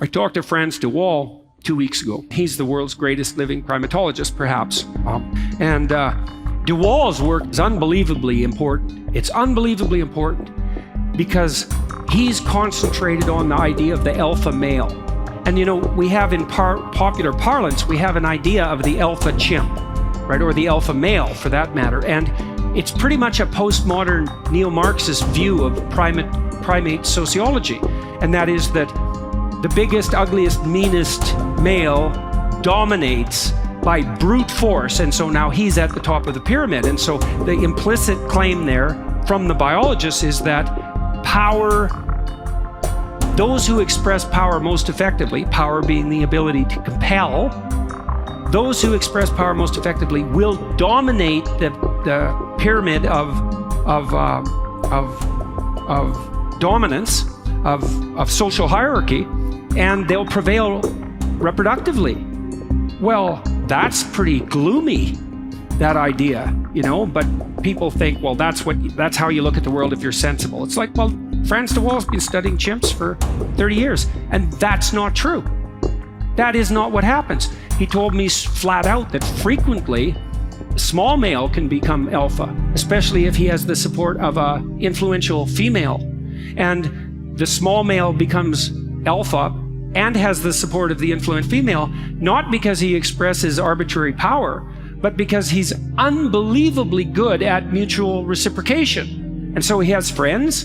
I talked to Frans de Waal 2 weeks ago. He's the world's greatest living primatologist, perhaps. De Waal's work is unbelievably important. It's unbelievably important because he's concentrated on the idea of the alpha male. And you know, we have in popular parlance, we have an idea of the alpha chimp, right? Or the alpha male for that matter. And it's pretty much a postmodern neo-Marxist view of primate sociology. And that is that the biggest, ugliest, meanest male dominates by brute force. And so now he's at the top of the pyramid. And so the implicit claim there from the biologists is that power, those who express power most effectively, power being the ability to compel, those who express power most effectively will dominate the pyramid of dominance, of social hierarchy, and they'll prevail reproductively. Well, that's pretty gloomy, that idea, you know, but people think, well, that's how you look at the world if you're sensible. It's like, well, Frans de Waal's been studying chimps for 30 years, and that's not true. That is not what happens. He told me flat out that frequently small male can become alpha, especially if he has the support of an influential female. And the small male becomes alpha and has the support of the influential female, not because he expresses arbitrary power, but because he's unbelievably good at mutual reciprocation. And so he has friends,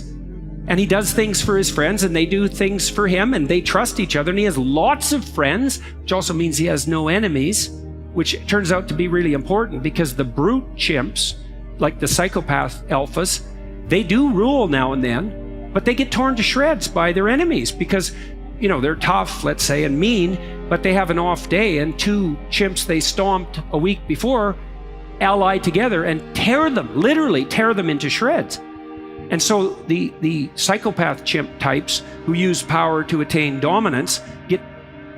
and he does things for his friends, and they do things for him, and they trust each other, and he has lots of friends, which also means he has no enemies, which turns out to be really important because the brute chimps, like the psychopath alphas, they do rule now and then, but they get torn to shreds by their enemies because, you know, they're tough, let's say, and mean, but they have an off day, and two chimps they stomped a week before ally together and tear them, literally tear them into shreds. And so the psychopath chimp types who use power to attain dominance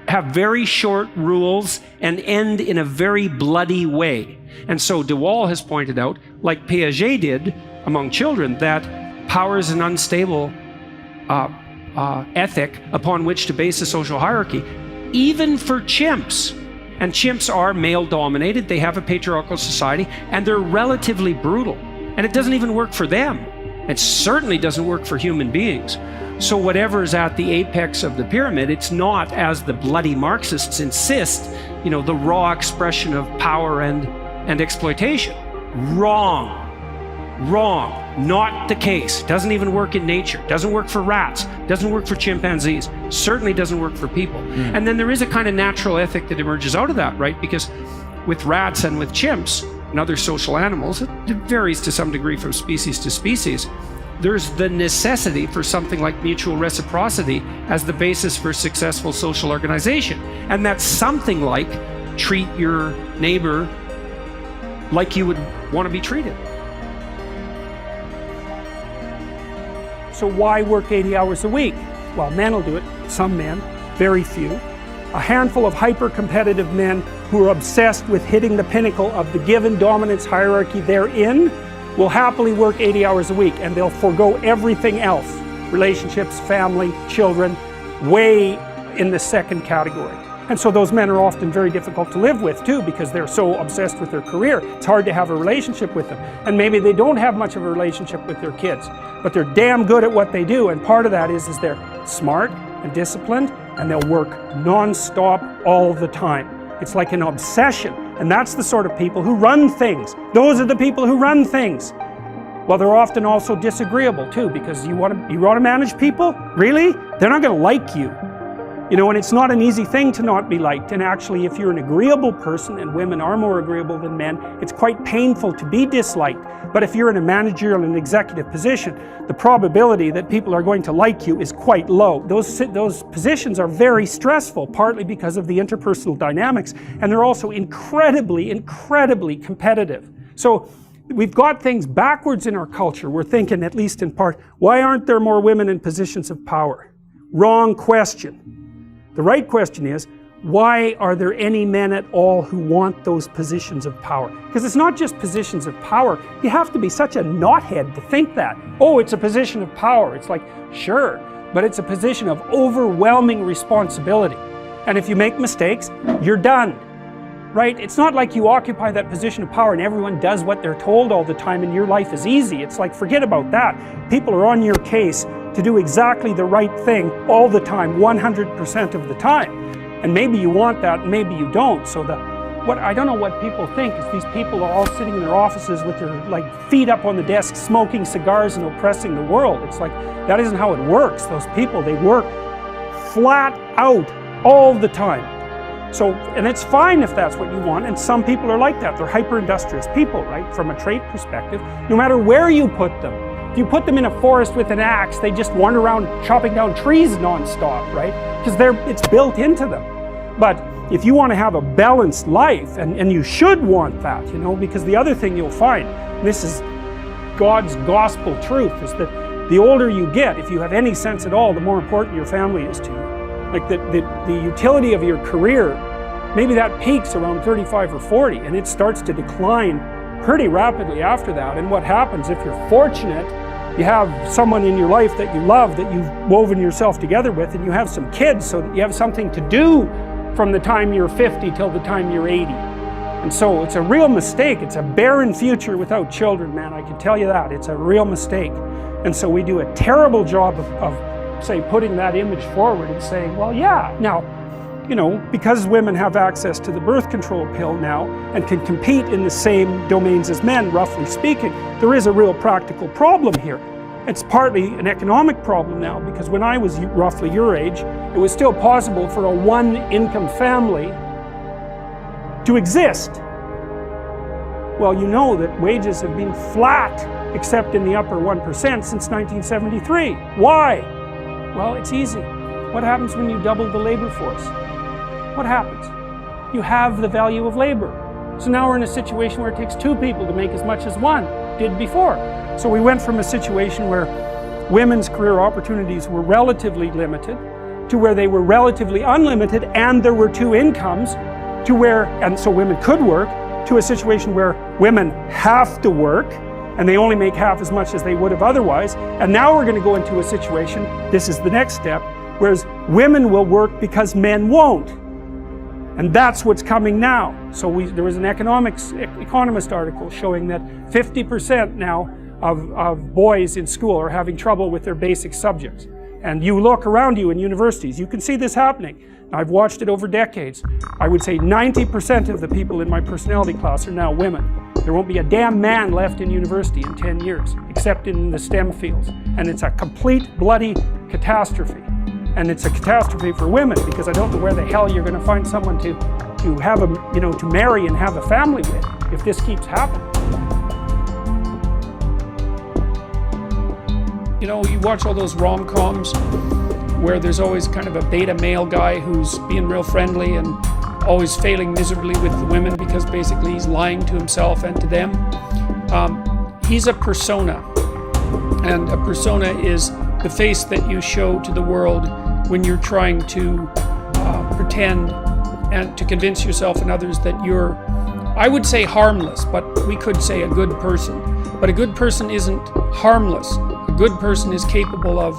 have very short rules and end in a very bloody way. And so de Waal has pointed out, like Piaget did among children, that power is an unstable ethic upon which to base a social hierarchy, even for chimps. And chimps are male-dominated, they have a patriarchal society, and they're relatively brutal. And it doesn't even work for them. It certainly doesn't work for human beings. So whatever is at the apex of the pyramid, it's not, as the bloody Marxists insist, you know, the raw expression of power and exploitation. Wrong. Wrong. Not the case. Doesn't even work in nature. Doesn't work for rats. Doesn't work for chimpanzees. Certainly doesn't work for people. And then there is a kind of natural ethic that emerges out of that, right? Because with rats and with chimps and other social animals, it varies to some degree from species to species. There's the necessity for something like mutual reciprocity as the basis for successful social organization. And that's something like treat your neighbor like you would want to be treated. So why work 80 hours a week? Well, men will do it, some men, very few. A handful of hyper-competitive men who are obsessed with hitting the pinnacle of the given dominance hierarchy they're in will happily work 80 hours a week, and they'll forego everything else. Relationships, family, children, way in the second category. And so those men are often very difficult to live with too, because they're so obsessed with their career. It's hard to have a relationship with them. And maybe they don't have much of a relationship with their kids, but they're damn good at what they do. And part of that is they're smart and disciplined, and they'll work non-stop all the time. It's like an obsession. And that's the sort of people who run things. Those are the people who run things. Well, they're often also disagreeable too, because you want to manage people? Really? They're not going to like you. You know, and it's not an easy thing to not be liked. And actually, if you're an agreeable person, and women are more agreeable than men, it's quite painful to be disliked. But if you're in a managerial and executive position, the probability that people are going to like you is quite low. Those positions are very stressful, partly because of the interpersonal dynamics, and they're also incredibly, incredibly competitive. So we've got things backwards in our culture. We're thinking, at least in part, why aren't there more women in positions of power? Wrong question. The right question is, why are there any men at all who want those positions of power? Because it's not just positions of power. You have to be such a knothead to think that. Oh, it's a position of power. It's like, sure, but it's a position of overwhelming responsibility. And if you make mistakes, you're done. Right? It's not like you occupy that position of power and everyone does what they're told all the time and your life is easy. It's like, forget about that. People are on your case to do exactly the right thing all the time, 100% of the time. And maybe you want that, and maybe you don't. So I don't know what people think is these people are all sitting in their offices with their feet up on the desk, smoking cigars and oppressing the world. It's like, that isn't how it works. Those people, they work flat out all the time. So, and it's fine if that's what you want, and some people are like that. They're hyper-industrious people, right? From a trait perspective, no matter where you put them. If you put them in a forest with an axe, they just wander around chopping down trees non-stop, right? Because it's built into them. But if you want to have a balanced life, and you should want that, you know, because the other thing you'll find, and this is God's gospel truth, is that the older you get, if you have any sense at all, the more important your family is to you. Like the utility of your career, maybe that peaks around 35 or 40 and it starts to decline pretty rapidly after that. And what happens, if you're fortunate, you have someone in your life that you love, that you've woven yourself together with, and you have some kids so that you have something to do from the time you're 50 till the time you're 80. And so it's a real mistake. It's a barren future without children, man. I can tell you that. It's a real mistake. And so we do a terrible job of say, putting that image forward and saying, well, yeah, now, you know, because women have access to the birth control pill now and can compete in the same domains as men, roughly speaking, there is a real practical problem here. It's partly an economic problem now, because when I was roughly your age, it was still possible for a one-income family to exist. Well, you know that wages have been flat, except in the upper 1% since 1973. Why? Well, it's easy. What happens when you double the labor force? What happens? You have the value of labor. So now we're in a situation where it takes two people to make as much as one did before. So we went from a situation where women's career opportunities were relatively limited to where they were relatively unlimited and there were two incomes, to where, and so women could work, to a situation where women have to work and they only make half as much as they would have otherwise. And now we're going to go into a situation, this is the next step, whereas women will work because men won't. And that's what's coming now. So there was an economist article showing that 50% now of boys in school are having trouble with their basic subjects. And you look around you in universities, you can see this happening. I've watched it over decades. I would say 90% of the people in my personality class are now women. There won't be a damn man left in university in 10 years, except in the STEM fields. And it's a complete bloody catastrophe. And it's a catastrophe for women, because I don't know where the hell you're going to find someone to have a, you know, to marry and have a family with if this keeps happening. You know, you watch all those rom-coms where there's always kind of a beta male guy who's being real friendly and always failing miserably with the women because basically he's lying to himself and to them. He's a persona, and a persona is the face that you show to the world when you're trying to pretend and to convince yourself and others that you're, I would say harmless, but we could say a good person. But a good person isn't harmless. A good person is capable of,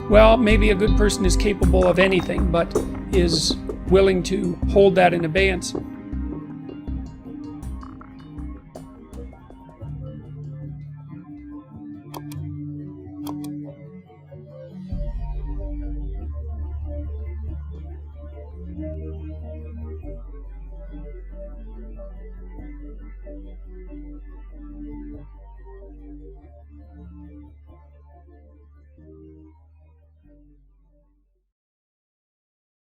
well, maybe a good person is capable of anything, but is willing to hold that in abeyance.